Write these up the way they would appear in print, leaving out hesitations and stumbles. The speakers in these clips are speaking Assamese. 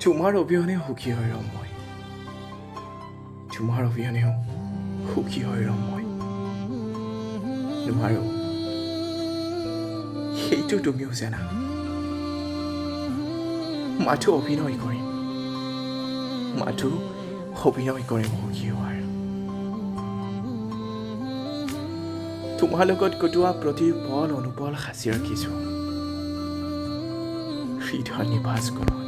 তোমাৰ অবিহনে সুখী হৈ ৰম মই, তোমাৰ অবিহনেও সুখী হৈ ৰম মই। নোৱাৰো, সেইটো তুমিও জানা। মাথো অভিনয় কৰিম, মাথো অভিনয় কৰিম সুখী হোৱাৰ। তোমাৰ লগত কটোৱা প্ৰতি পল অনুপল সাঁচি ৰাখিছো হৃদয় নিভাজ কোণত।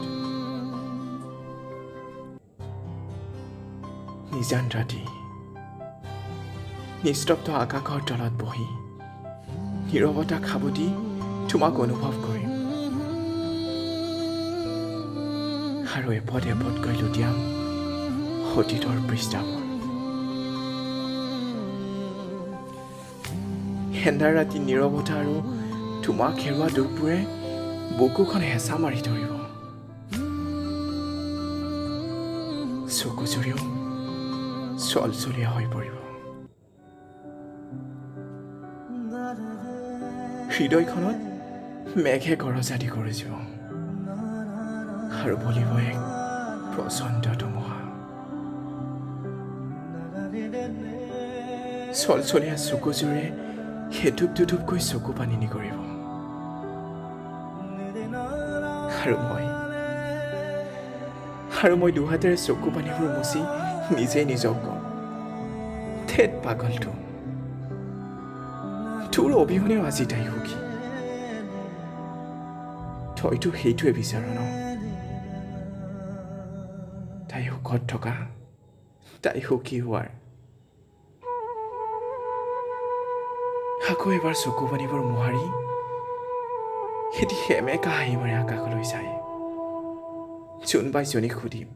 নিজান ৰাতি নিস্তব্ধ আকাশৰ তলত বহি নীৰৱতা খাবতি তোমাক অনুভৱ কৰিম, আৰু এপদ এপদকৈ লুটিয়াম অতীতৰ পৃষ্ঠাবোৰ। হেন্দাৰ ৰাতি নীৰৱতা আৰু তোমাক হেৰুৱা দুখবোৰে বুকুখন হেঁচা মাৰি ধৰিব, চকুজুৰিও চলচলীয়া হৈ পৰিব। হৃদয়খনত মেঘে গৰজা দি গৰজিব আৰু বলিব এক প্ৰচণ্ড ধুমুহা। চলচলীয়া চকুজোৰে এটুপ দুটুপকৈ চকু পানী নিগৰিব, আৰু মই দুহাতেৰে চকু পানীবোৰ মুচি নিজে নিজক কম, ধেৎ পাগলটো, তোৰ অবিহনেও আজি তাই সুখী। তইতো সেইটোৱে বিচাৰ ন, তাই সুখত থকা, তাই সুখী হোৱাৰ। আকৌ এবাৰ চকু পানীবোৰ মোহাৰি এটি সেমেকা হাঁহি মাৰে আকাশলৈ চাই জোনবাই জনীক সুধিম,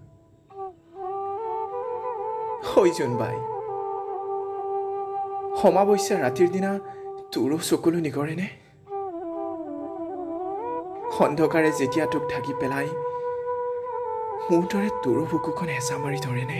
ঐ জোনবাই, সমাৱস্যা ৰাতিৰ দিনা তোৰো চকুলো নিগৰেনে? অন্ধকাৰে যেতিয়া তোক ঢাকি পেলাই মোৰ দৰে তোৰো বুকুখন হেঁচা মাৰি ধৰেনে?